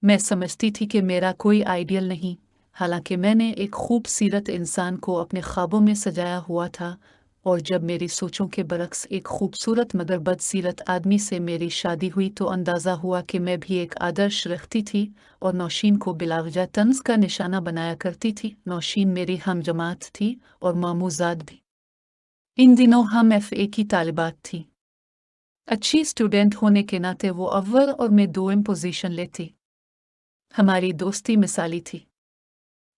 मैं समझती थी कि मेरा कोई आइडियल नहीं, हालांकि मैंने एक खूबसूरत इंसान को अपने ख्वाबों में सजाया हुआ था। और जब मेरी सोचों के बरक्स एक खूबसूरत मगर बदसीरत आदमी से मेरी शादी हुई तो अंदाज़ा हुआ कि मैं भी एक आदर्श रखती थी और नौशीन को बिलावजा तंज का निशाना बनाया करती थी। नौशीन मेरी हम जमात थी और मामूजाद भी। इन दिनों हम FA की तालिबात थी। अच्छी स्टूडेंट होने के नाते वो अव्वल और मैं दोम पोजीशन लेती। हमारी दोस्ती मिसाली थी।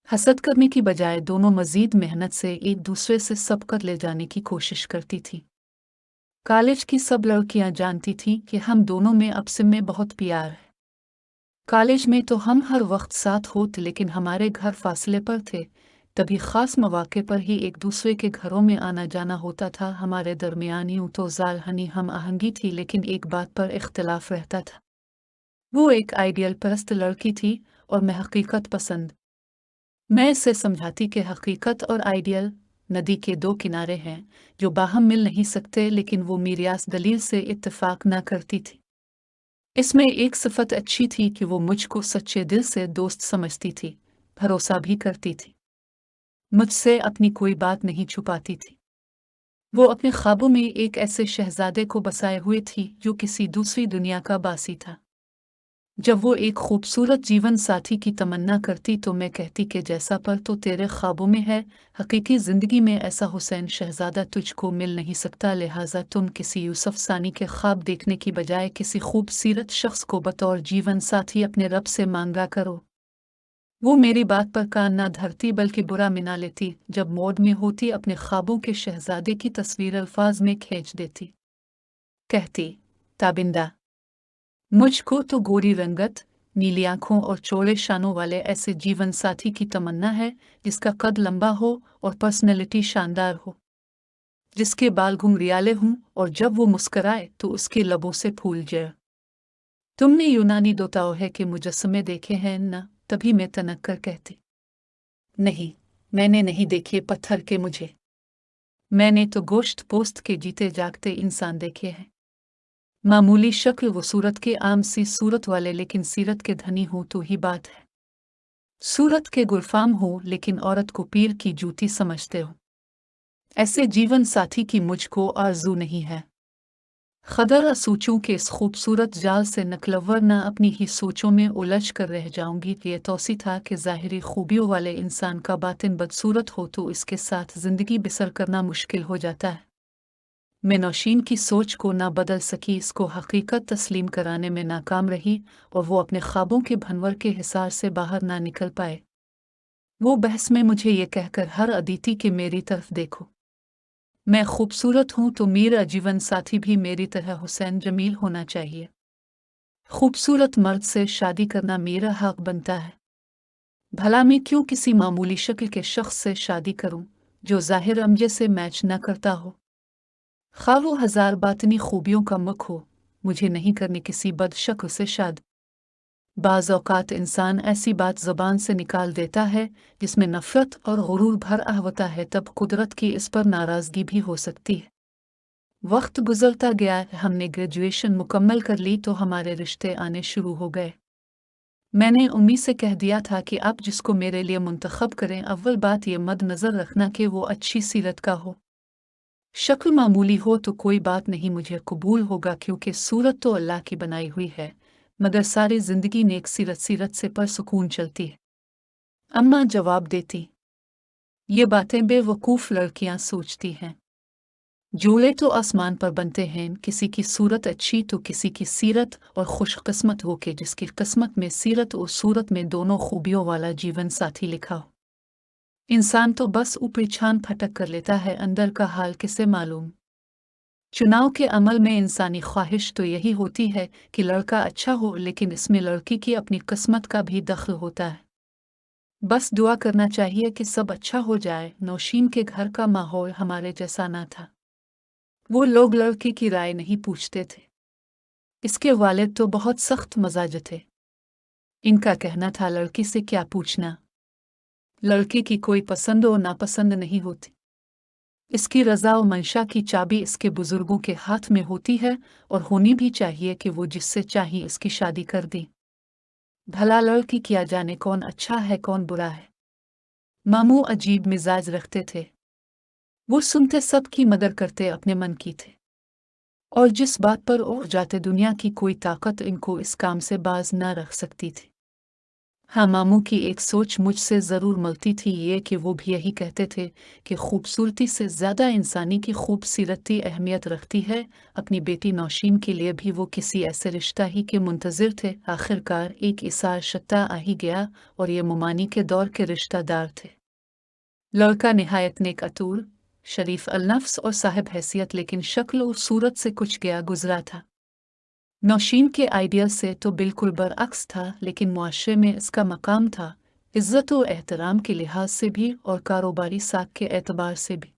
हसद करने की बजाय दोनों मजीद मेहनत से एक दूसरे से सबक ले जाने की कोशिश करती थी। कॉलेज की सब लड़कियां जानती थीं कि हम दोनों में आपस में बहुत प्यार है। कॉलेज में तो हम हर वक्त साथ होते, लेकिन हमारे घर फासले पर थे। तभी ख़ास मौके पर ही एक दूसरे के घरों में आना जाना होता था। हमारे दरमियान यूं तो ज़ालहनी हम आहंगी थी, लेकिन एक बात पर इख्तलाफ रहता था। वो एक आइडियल परस्त लड़की थी और मैं हकीकत पसंद। मैं इसे समझाती कि हकीकत और आइडियल नदी के दो किनारे हैं जो बाहम मिल नहीं सकते, लेकिन वो मीरियास दलील से इत्तेफाक न करती थी। इसमें एक सिफत अच्छी थी कि वो मुझको सच्चे दिल से दोस्त समझती थी, भरोसा भी करती थी, मुझसे अपनी कोई बात नहीं छुपाती थी। वो अपने ख्वाबों में एक ऐसे शहजादे को बसाए हुए थी जो किसी दूसरी दुनिया का बासी था। जब वो एक खूबसूरत जीवन साथी की तमन्ना करती तो मैं कहती कि जैसा पर तो तेरे ख्वाबों में है, हकीकी ज़िंदगी में ऐसा हुसैन शहजादा तुझको मिल नहीं सकता, लिहाजा तुम किसी यूसुफ सानी के ख्वाब देखने की बजाय किसी खूबसूरत शख्स को बतौर जीवन साथी अपने रब से मांगा करो। वो मेरी बात पर कान ना धरती बल्कि बुरा मिना लेती। जब मोड में होती अपने ख्वाबों के शहजादे की तस्वीर अल्फाज में खींच देती। कहती, ताबिंदा, मुझको तो गोरी रंगत, नीली आंखों और चौड़े शानों वाले ऐसे जीवन साथी की तमन्ना है जिसका कद लंबा हो और पर्सनैलिटी शानदार हो, जिसके बाल घुंघरियाले हों और जब वो मुस्कराए तो उसके लबों से फूल जाए। तुमने यूनानी देवताओं के मुजस्समे देखे हैं ना? तभी मैं तनक कर कहती, नहीं, मैंने नहीं देखे पत्थर के मुझे। मैंने तो गोश्त पोस्त के जीते जागते इंसान देखे हैं। मामूली शक्ल वो सूरत के आम सी सूरत वाले, लेकिन सीरत के धनी हो तो ही बात है। सूरत के गुलफाम हो लेकिन औरत को पीर की जूती समझते हो। ऐसे जीवन साथी की मुझको आरज़ू नहीं है। खदर सोचूं कि इस खूबसूरत जाल से नकलवर न अपनी ही सोचों में उलझ कर रह जाऊंगी। ये तोसी था कि ज़ाहिरी खूबियों वाले इंसान का बातिन बदसूरत हो तो इसके साथ ज़िंदगी बसर करना मुश्किल हो जाता है। मैं नौशीन की सोच को ना बदल सकी, इसको हकीकत तस्लीम कराने में नाकाम रही और वो अपने ख्वाबों के भंवर के हिसार से बाहर ना निकल पाए। वो बहस में मुझे ये कहकर हर अदिति के मेरी तरफ देखो, मैं खूबसूरत हूँ तो मेरा जीवन साथी भी मेरी तरह हुसैन जमील होना चाहिए। खूबसूरत मर्द से शादी करना मेरा हक बनता है। भला मैं क्यों किसी मामूली शक्ल के शख्स से शादी करूं जो ज़ाहिर अमजे से मैच न करता हो? खा वो हजार बातनी खूबियों का मुख हो, मुझे नहीं करनी किसी बद शक्ल से शादी। बाज़ औक़ात इंसान ऐसी बात ज़बान से निकाल देता है जिसमें नफ़रत और गुरूर भर होता है, तब कुदरत की इस पर नाराज़गी भी हो सकती है। वक्त गुजरता गया, हमने ग्रेजुएशन मुकम्मल कर ली तो हमारे रिश्ते आने शुरू हो गए। मैंने उम्मी से कह दिया था कि आप जिसको मेरे लिए मुंतखब करें, अव्वल बात ये मद नज़र रखना कि वो अच्छी सीरत का हो। शक्ल मामूली हो तो कोई बात नहीं, मुझे कबूल होगा, क्योंकि सूरत तो अल्लाह की बनाई हुई है, मगर सारी ज़िंदगी नेक सीरत से परसुकून चलती है। अम्मा जवाब देती, ये बातें बेवकूफ़ लड़कियां सोचती हैं। जोड़े तो आसमान पर बनते हैं, किसी की सूरत अच्छी तो किसी की सीरत, और खुशकिस्मत हो के जिसकी किस्मत में सीरत और सूरत में दोनों खूबियों वाला जीवन साथी लिखा हो। इंसान तो बस ऊपरी छान फटक कर लेता है, अंदर का हाल किसे मालूम। चुनाव के अमल में इंसानी ख्वाहिश तो यही होती है कि लड़का अच्छा हो, लेकिन इसमें लड़की की अपनी किस्मत का भी दखल होता है। बस दुआ करना चाहिए कि सब अच्छा हो जाए। नौशीन के घर का माहौल हमारे जैसा ना था। वो लोग लड़की की राय नहीं पूछते थे। इसके वालिद तो बहुत सख्त मजाज थे। इनका कहना था लड़की से क्या पूछना, लड़की की कोई पसंद और नापसंद नहीं होती। इसकी रज़ा और मंशा की चाबी इसके बुजुर्गों के हाथ में होती है, और होनी भी चाहिए कि वो जिससे चाहिए इसकी शादी कर दें। भला लड़की किया जाने कौन अच्छा है कौन बुरा है। मामू अजीब मिजाज रखते थे। वो सुनते सबकी मदद करते अपने मन की थे। और जिस बात पर उड़ जाते दुनिया की कोई ताकत इनको इस काम से बाज न रख सकती थी। हाँ, मामू की एक सोच मुझसे ज़रूर मिलती थी, ये कि वो भी यही कहते थे कि खूबसूरती से ज़्यादा इंसानी की खूबसूरती अहमियत रखती है। अपनी बेटी नौशीन के लिए भी वो किसी ऐसे रिश्ता ही के मुंतज़िर थे। आखिरकार एक इसार शत्ता आ ही गया और ये मुमानी के दौर के रिश्तेदार थे। लड़का निहायत नेक अतूल, शरीफ अलनफ्स और साहिब हैसियत, लेकिन शक्ल और सूरत से कुछ गया गुजरा था। नौशीन के आइडियल से तो बिल्कुल बरअक्स था, लेकिन मुआशरे में इसका मकाम था, इज़्ज़त और एहतराम के लिहाज से भी और कारोबारी साख के एतबार से भी।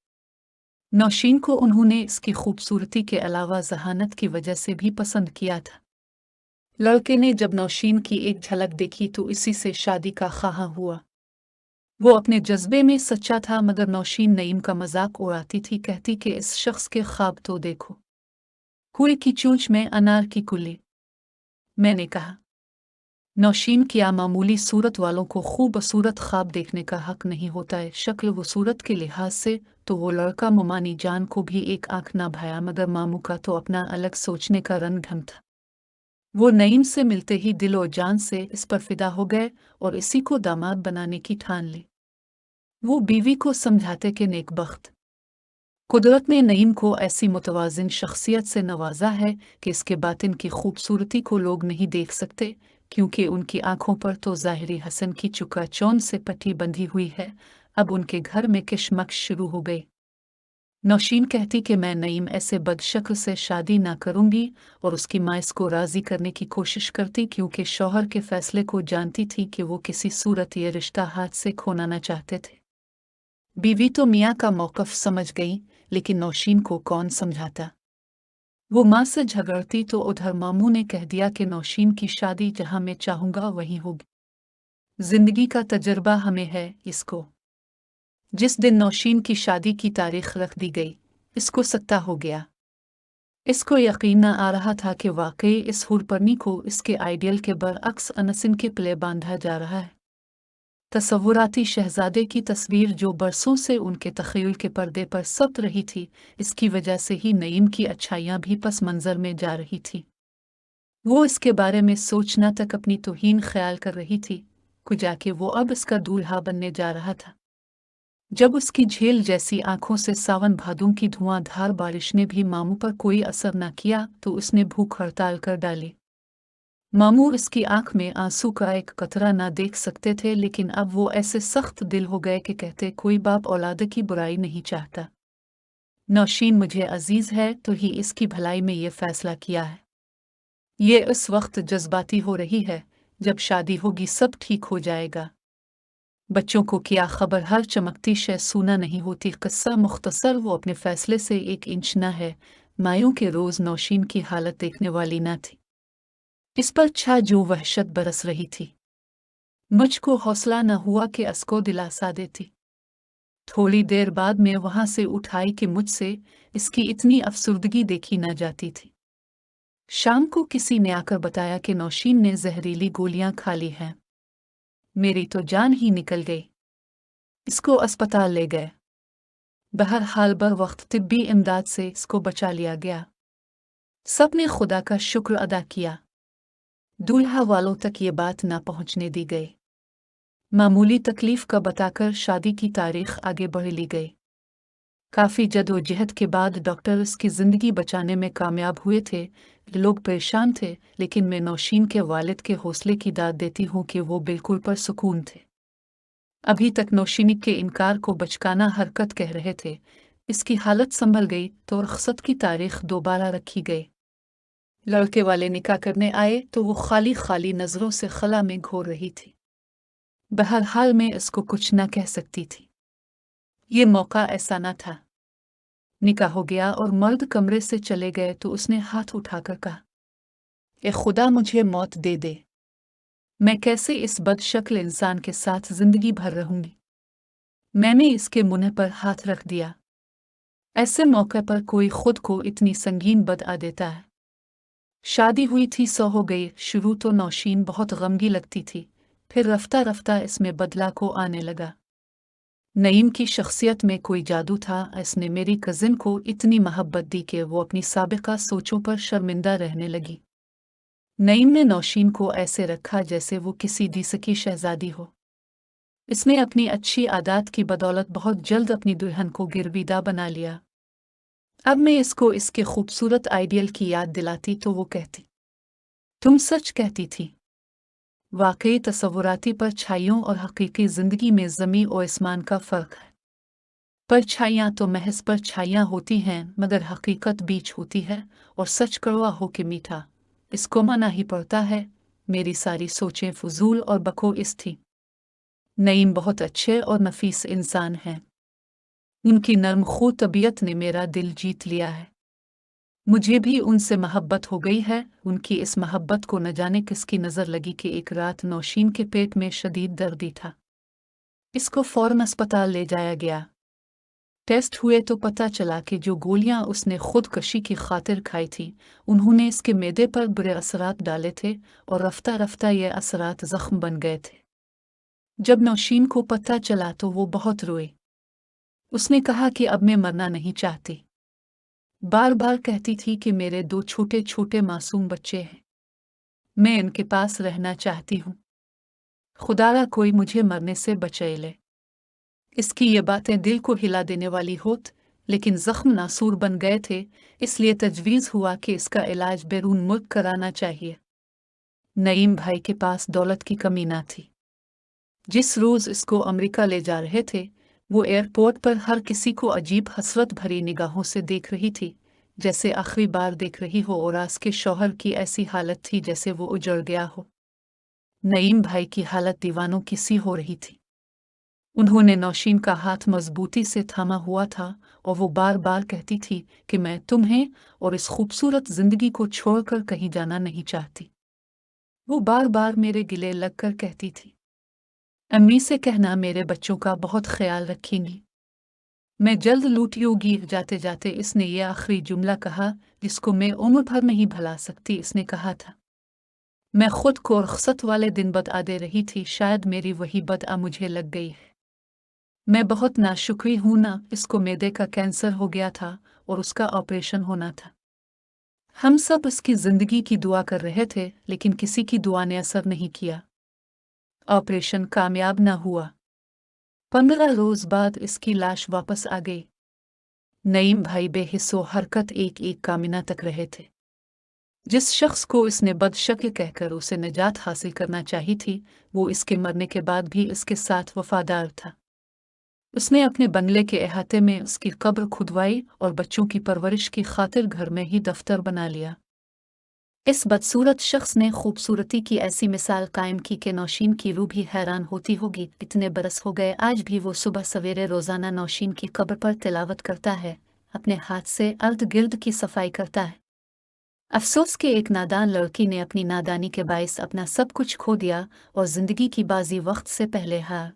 नौशीन को उन्होंने इसकी खूबसूरती के अलावा जहानत की वजह से भी पसंद किया था। लड़के ने जब नौशीन की एक झलक देखी तो इसी से शादी का ख्वाह हुआ। वो अपने जज्बे में सच्चा था, मगर नौशीन नईम का मजाक उड़ाती थी, कहती कि इस शख्स के ख्वाब तो देखो, कुएं की चोंच में अनार की कुल्ली। मैंने कहा, नौशीन, क्या मामूली सूरत वालों को खूबसूरत ख्वाब देखने का हक नहीं होता है? शक्ल व सूरत के लिहाज से तो वो लड़का मुमानी जान को भी एक आंख ना भाया, मगर मामू का तो अपना अलग सोचने का रंग ढंग था। वो नईम से मिलते ही दिल और जान से इस पर फिदा हो गए और इसी को दामाद बनाने की ठान ली। वो बीवी को समझाते कि नेकबख्त कुदरत ने नईम को ऐसी मुतवाज़िन शख्सियत से नवाजा है कि इसके बातिन की खूबसूरती को लोग नहीं देख सकते, क्योंकि उनकी आंखों पर तो ज़ाहिरी हसन की चुकाचौंध से पट्टी बंधी हुई है। अब उनके घर में किशमकश शुरू हो गई। नौशीन कहती कि मैं नईम ऐसे बदशक्ल से शादी ना करूंगी, और उसकी माँ इसको राज़ी करने की कोशिश करती, क्योंकि शौहर के फैसले को जानती थी कि वो किसी सूरत ये रिश्ता हाथ से खोना न चाहते थे। बीवी तो मियाँ का मौक़िफ़ समझ गई, लेकिन नौशीन को कौन समझाता। वो माँ से झगड़ती तो उधर मामू ने कह दिया कि नौशीन की शादी जहाँ मैं चाहूँगा वहीं होगी। जिंदगी का तजर्बा हमें है इसको। जिस दिन नौशीन की शादी की तारीख रख दी गई, इसको सत्ता हो गया। इसको यकीन न आ रहा था कि वाकई इस हुरपरनी को इसके आइडियल के बरअक्स अनसिन के प्ले बांधा जा रहा है। तसव्वुराती शहजादे की तस्वीर जो बरसों से उनके तख़य्युल के पर्दे पर सब्त रही थी, इसकी वजह से ही नईम की अच्छाइयाँ भी पस मंज़र में जा रही थी। वो इसके बारे में सोचना तक अपनी तौहीन ख्याल कर रही थी, कुजा कि वो अब इसका दूल्हा बनने जा रहा था। जब उसकी झील जैसी आंखों से सावन भादों की धुआंधार बारिश ने भी मामू पर कोई असर न किया, तो उसने भूख हड़ताल कर डाली। मामू इसकी आंख में आंसू का एक कतरा ना देख सकते थे, लेकिन अब वो ऐसे सख्त दिल हो गए कि कहते, कोई बाप औलाद की बुराई नहीं चाहता। नौशीन मुझे अजीज है तो ही इसकी भलाई में ये फैसला किया है। ये इस वक्त जज्बाती हो रही है, जब शादी होगी सब ठीक हो जाएगा। बच्चों को क्या खबर, हर चमकती शय सूना नहीं होती। किस्सा मुख्तसर, वो अपने फैसले से 1 इंच न है। मायूं के रोज नौशीन की हालत देखने वाली न थी। इस पर छा जो वहशत बरस रही थी। मुझको हौसला न हुआ कि असको दिलासा देती। थोड़ी देर बाद मैं वहां से उठाई कि मुझसे इसकी इतनी अफसुर्दगी देखी न जाती थी। शाम को किसी ने आकर बताया कि नौशीन ने जहरीली गोलियां खा ली हैं। मेरी तो जान ही निकल गई। इसको अस्पताल ले गए। बहरहाल बर वक्त तिब्बी इमदाद से इसको बचा लिया गया। सबने खुदा का शुक्र अदा किया। दूल्हा वालों तक ये बात ना पहुंचने दी गई। मामूली तकलीफ का बताकर शादी की तारीख आगे बढ़ ली गई। काफ़ी जदोजहद के बाद डॉक्टर इसकी ज़िंदगी बचाने में कामयाब हुए थे। लोग परेशान थे, लेकिन मैं नौशीन के वालिद के हौसले की दाद देती हूँ कि वो बिल्कुल परसुकून थे। अभी तक नौशीन के इनकार को बचकाना हरकत कह रहे थे। इसकी हालत संभल गई तो रुखसत की तारीख दोबारा रखी गई। लड़के वाले निकाह करने आए तो वो खाली खाली नज़रों से खला में घोर रही थी। बहरहाल मैं इसको कुछ न कह सकती थी। ये मौका ऐसा न था। निकाह हो गया और मर्द कमरे से चले गए तो उसने हाथ उठाकर कहा, ए खुदा, मुझे मौत दे दे। मैं कैसे इस बदशक्ल इंसान के साथ जिंदगी भर रहूंगी। मैंने इसके मुंह पर हाथ रख दिया। ऐसे मौके पर कोई खुद को इतनी संगीन बदआ देता है। शादी हुई थी 100 हो गई। शुरू तो नौशीन बहुत गमगी लगती थी, फिर रफ्ता रफ्ता इसमें बदला को आने लगा। नईम की शख्सियत में कोई जादू था। इसने मेरी कज़िन को इतनी मोहब्बत दी कि वो अपनी साबिका सोचों पर शर्मिंदा रहने लगी। नईम ने नौशीन को ऐसे रखा जैसे वो किसी डीस की शहजादी हो। इसने अपनी अच्छी आदत की बदौलत बहुत जल्द अपनी दुल्हन को गिरविदा बना लिया। अब मैं इसको इसके खूबसूरत आइडियल की याद दिलाती तो वो कहती, तुम सच कहती थी। वाकई तसव्वुराती परछाइयों और हकीकी ज़िंदगी में ज़मीन और आसमान का फ़र्क है। परछाइयाँ तो महज परछाइयाँ होती हैं, मगर हकीकत बीच होती है, और सच कड़वा हो के मीठा, इसको माना ही पड़ता है। मेरी सारी सोचें फजूल और बकोइस थी। नईम बहुत अच्छे और नफीस इंसान हैं। उनकी नर्म खो तबीयत ने मेरा दिल जीत लिया है। मुझे भी उनसे मोहब्बत हो गई है। उनकी इस मोहब्बत को न जाने किसकी नज़र लगी कि एक रात नौशीन के पेट में शदीद दर्द था। इसको फौरन अस्पताल ले जाया गया। टेस्ट हुए तो पता चला कि जो गोलियां उसने खुदकशी की खातिर खाई थी, उन्होंने इसके मैदे पर बुरे असरात डाले थे, और रफ्ता रफ्ता ये असरात जख्म बन गए थे। जब नौशीन को पता चला तो वो बहुत रोए। उसने कहा कि अब मैं मरना नहीं चाहती। बार बार कहती थी कि मेरे 2 छोटे छोटे मासूम बच्चे हैं, मैं इनके पास रहना चाहती हूँ। खुदारा कोई मुझे मरने से बचाए ले। इसकी ये बातें दिल को हिला देने वाली होत, लेकिन जख्म नासूर बन गए थे, इसलिए तजवीज़ हुआ कि इसका इलाज बैरून मुल्क कराना चाहिए। नईम भाई के पास दौलत की कमी ना थी। जिस रोज़ इसको अमेरिका ले जा रहे थे, वो एयरपोर्ट पर हर किसी को अजीब हसरत भरी निगाहों से देख रही थी, जैसे आखिरी बार देख रही हो, और आस के शौहर की ऐसी हालत थी जैसे वो उजड़ गया हो। नईम भाई की हालत दीवानों की सी हो रही थी। उन्होंने नौशीन का हाथ मजबूती से थामा हुआ था, और वो बार बार कहती थी कि मैं तुम्हें और इस खूबसूरत जिंदगी को छोड़कर कहीं जाना नहीं चाहती। वो बार बार मेरे गिले लगकर कहती थी, अम्मी से कहना मेरे बच्चों का बहुत ख्याल रखेंगी। मैं जल्द लौटूंगी। जाते जाते इसने ये आखिरी जुमला कहा जिसको मैं उम्र भर नहीं भुला सकती। इसने कहा था, मैं खुद को रुखसत वाले दिन बदआ दे रही थी, शायद मेरी वही बदआ मुझे लग गई है। मैं बहुत नाशुक्री हूं ना, इसको मैदे का कैंसर हो गया था और उसका ऑपरेशन होना था। हम सब इसकी जिंदगी की दुआ कर रहे थे, लेकिन किसी की दुआ ने असर नहीं किया। ऑपरेशन कामयाब ना हुआ। 15 रोज बाद इसकी लाश वापस आ गई। नईम भाई बेहिस्सो हरकत एक एक कामिना तक रहे थे। जिस शख्स को इसने बदशक्ल कहकर उसे निजात हासिल करना चाहिए थी, वो इसके मरने के बाद भी इसके साथ वफादार था। उसने अपने बंगले के अहाते में उसकी कब्र खुदवाई और बच्चों की परवरिश की खातिर घर में ही दफ्तर बना लिया। इस बदसूरत शख्स ने खूबसूरती की ऐसी मिसाल कायम की कि नौशीन की रूह भी हैरान होती होगी। इतने बरस हो गए, आज भी वो सुबह सवेरे रोजाना नौशीन की कब्र पर तिलावत करता है, अपने हाथ से अर्द गिर्द की सफाई करता है। अफसोस कि एक नादान लड़की ने अपनी नादानी के बायस अपना सब कुछ खो दिया और जिंदगी की बाजी वक्त से पहले हार